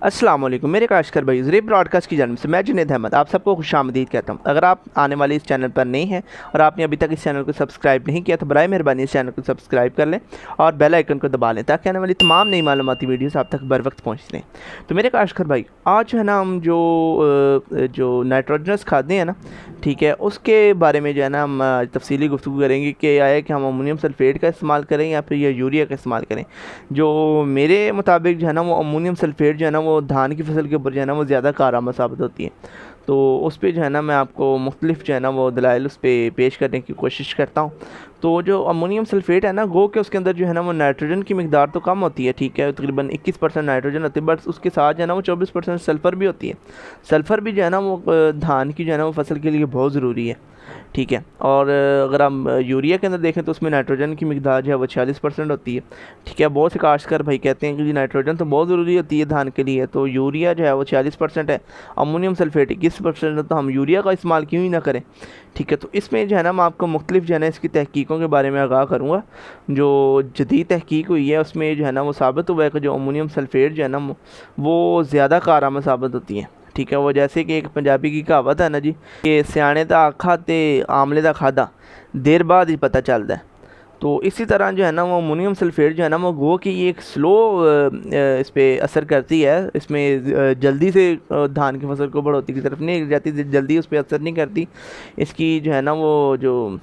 अस्सलाम वालेकुम मेरे काशकर भाई ज़रिए ब्रॉडकास्ट की जानिब से मैं जुनैद अहमद आप सबको खुशामदीद कहता हूँ। अगर आप आने वाले इस चैनल पर नहीं हैं और आपने अभी तक इस चैनल को सब्सक्राइब नहीं किया तो बराए मेहरबानी इस चैनल को सब्सक्राइब कर लें और बेल आइकन को दबा लें ताकि आने वाली तमाम नई मालूमाती वीडियोस आप तक बर वक्त पहुँच लें। तो मेरे काशकर भाई आज है ना हम जो नाइट्रोजनस खादें हैं ना, ठीक है, उसके बारे में जो है ना हम तफसीली गुफ्तगू करेंगे कि आया कि हम अमोनियम सल्फेट का इस्तेमाल करें या फिर यूरिया का इस्तेमाल करें। जो मेरे मुताबिक जो है ना वो अमोनियम सल्फेट जो है ना वो धान की फसल के ऊपर जो है ना वो ज़्यादा कारआमद साबित होती है। तो उस पर जो है ना मैं आपको मुख्तलिफ जो है ना वो दलाइल उस पर पेश करने की कोशिश करता हूँ। तो जो अमोनियम सल्फेट है ना, गो के उसके अंदर जो है ना वो नाइट्रोजन की मिकदार तो कम होती है, ठीक है, तकरीबन 21% नाइट्रोजन होती है, बट उसके साथ जो है ना वो 24% सल्फ़र भी होती है। सल्फ़र भी जो है ना वो धान की जो है ना वो फसल के लिए बहुत ज़रूरी है, ठीक है। और अगर हम यूरिया के अंदर देखें तो उसमें नाइट्रोजन की मिकदार जो है वो 46% होती है, ठीक है। बहुत से काश्तकार भाई कहते हैं कि जी नाइट्रोजन तो बहुत ज़रूरी होती है धान के लिए, तो यूरिया जो है वो 46% है, अमोनियम सल्फेट 21% है, तो हम यूरिया का इस्तेमाल क्यों ही ना करें, ठीक है। तो इसमें जो है ना मैं आपको मुख्तलिफ जो है ना इसकी तहकीकों के बारे में आगाह करूँगा। जो जदीद तहकीक हुई है उसमें जो है ना वो साबित हुआ है कि जो अमोनियम सल्फेट जो है ना वो ज़्यादा कारआमद साबित होती है, ठीक है। वो जैसे कि एक पंजाबी की कहावत है ना जी कि सियाने दा आखा ते आमले दा खादा देर बाद ही पता चलता है। तो इसी तरह जो है ना वो अमोनियम सल्फेट जो है ना वो गो की एक स्लो इस पर असर करती है, इसमें जल्दी से धान की फसल को बढ़ोतरी की तरफ नहीं जाती, जल्दी उस पर असर नहीं करती। इसकी जो है ना वो जो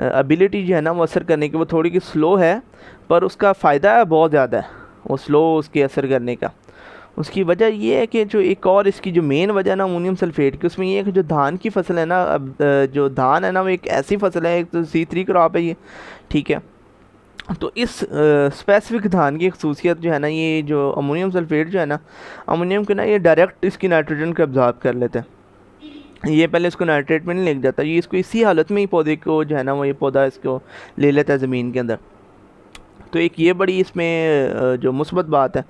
एबिलिटी जो है ना वो असर करने की वो थोड़ी की स्लो है, पर उसका फ़ायदा है बहुत ज़्यादा है वो स्लो उसके असर करने का। उसकी वजह ये है कि जो एक और इसकी जो मेन वजह ना अमोनियम सल्फेट की, उसमें ये है कि जो धान की फसल है ना, अब जो धान है ना वो एक ऐसी फसल है, एक तो C3 क्रॉप है ये, ठीक है। तो इस स्पेसिफिक धान की एक खसूसियत जो है ना, ये जो अमोनियम सल्फेट जो है ना, अमोनियम के ना ये डायरेक्ट इसकी नाइट्रोजन को अब्जॉर्ब कर लेते हैं। ये पहले इसको नाइट्रेट में नहीं लेके जाता, ये इसको इसी हालत में ही पौधे को जो है ना वो ये पौधा इसको ले लेता है ज़मीन के अंदर। तो एक ये बड़ी इसमें जो मुस्बत बात है,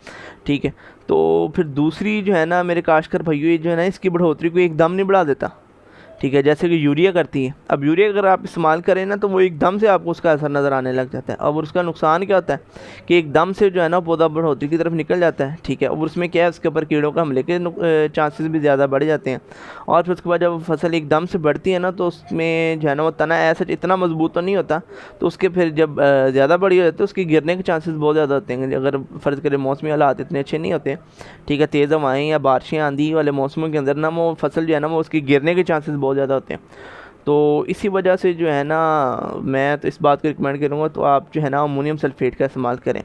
ठीक है। तो फिर दूसरी जो है ना मेरे काश्तकार भाइयों, ये जो है ना इसकी बढ़ोतरी को एकदम नहीं बढ़ा देता, ठीक है, जैसे कि यूरिया करती है। अब यूरिया अगर आप इस्तेमाल करें ना तो वो एकदम से आपको उसका असर नज़र आने लग जाता है। अब उसका नुकसान क्या होता है कि एकदम से जो है ना पौधा बढ़ोतरी की तरफ निकल जाता है, ठीक है। और उसमें क्या है, उसके ऊपर कीड़ों का हमले के चांसेस भी ज़्यादा बढ़ जाते हैं। और फिर उसके बाद जब फसल एकदम से बढ़ती है ना तो उसमें जो है ना वो तना ऐसा इतना मजबूत तो नहीं होता, तो उसके फिर जब ज़्यादा बड़ी हो जाती है उसके गिरने के चांसेस बहुत ज़्यादा होते हैं। अगर फ़र्ज़ करें मौसमी हालात इतने अच्छे नहीं होते, ठीक है, तेज़ हवाएँ या बारिशें आंधी वाले मौसमों के अंदर ना वो फसल जो है ना वो उसके गिरने के चांसेस बहुत ज़्यादा होते हैं। तो इसी वजह से जो है ना मैं तो इस बात को रिकमेंड करूँगा तो आप जो है ना अमोनियम सल्फेट का इस्तेमाल करें।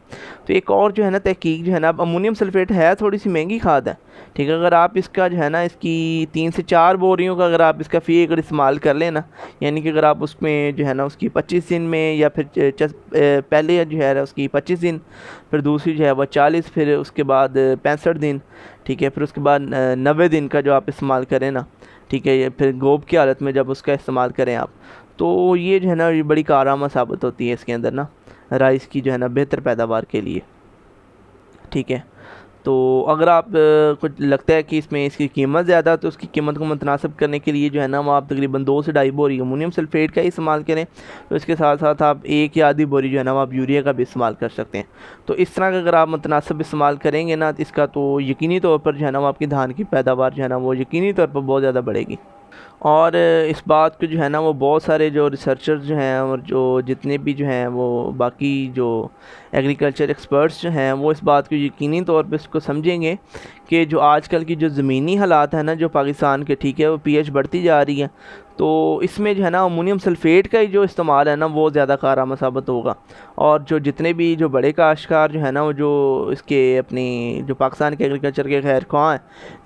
तो एक और जो है ना तहकीक जो है ना, अब अमोनियम सल्फेट है थोड़ी सी महंगी खाद है, ठीक है। अगर आप इसका जो है ना इसकी 3 से 4 बोरियों का अगर आप इसका फ़ी अगर इस्तेमाल कर लेना, यानी कि अगर आप उसमें जो है ना उसकी 25 दिन में या फिर पहले जो है उसकी 25 दिन, फिर दूसरी जो है वह 40, फिर उसके बाद 65 दिन, ठीक है, फिर उसके बाद 90 दिन का जो आप इस्तेमाल करें ना, ठीक है, ये फिर गोब की हालत में जब उसका इस्तेमाल करें आप, तो ये जो है ना ये बड़ी कारआमद साबित होती है इसके अंदर ना राइस की जो है ना बेहतर पैदावार के लिए, ठीक है। तो अगर आप कुछ लगता है कि इसमें इसकी कीमत ज़्यादा है तो उसकी कीमत को मुतनासिब करने के लिए जो है ना वो आप तकरीबन 2 से ढाई बोरी अमोनियम सल्फेट का ही इस्तेमाल करें। तो इसके साथ साथ आप 1 या आधी बोरी जो है ना वो आप यूरिया का भी इस्तेमाल कर सकते हैं। तो इस तरह का अगर आप मुतनासिब इस्तेमाल करेंगे ना इसका, तो यकीनी तौर पर जो है ना वो आपकी धान की पैदावार जो है ना वो यकीनी तौर पर बहुत ज़्यादा बढ़ेगी। और इस बात को जो है ना वो बहुत सारे जो रिसर्चर्स जो हैं और जो जितने भी जो हैं वो बाकी जो एग्रीकल्चर एक्सपर्ट्स जो हैं वो इस बात को यकीनी तौर पे इसको समझेंगे कि जो आजकल की जो ज़मीनी हालात है ना जो पाकिस्तान के, ठीक है, वो पीएच बढ़ती जा रही है। तो इसमें जो है ना अमोनियम सल्फेट का ही जो इस्तेमाल है ना वो ज़्यादा कारआमद साबित होगा। और जो जितने भी जो बड़े काश्तकार जो है ना वो जो इसके अपनी जो पाकिस्तान के एग्रीकल्चर के खैर ख्वाह हैं,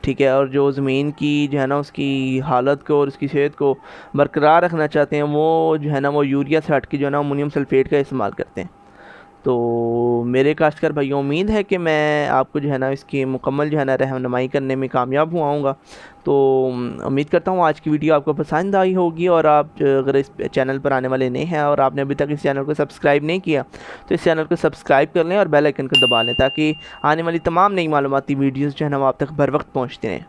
ठीक है, और जो ज़मीन की जो है ना उसकी हालत को और उसकी सेहत को बरकरार रखना चाहते हैं, वो जो है ना वो यूरिया से हट के जो है ना अमोनियम सल्फेट का इस्तेमाल करते हैं। तो मेरे काश्तकार भाइयों, उम्मीद है कि मैं आपको जो है ना इसकी मुकम्मल जो है ना रहनुमाई करने में कामयाब हुआ हूँगा। तो उम्मीद करता हूँ आज की वीडियो आपको पसंद आई होगी। और आप अगर इस चैनल पर आने वाले नहीं हैं और आपने अभी तक इस चैनल को सब्सक्राइब नहीं किया तो इस चैनल को सब्सक्राइब कर लें और बेल आइकन को दबा लें ताकि आने वाली तमाम नई मालूमाती वीडियोज़ जो है ना वो आप तक बर वक्त पहुँचते रहें।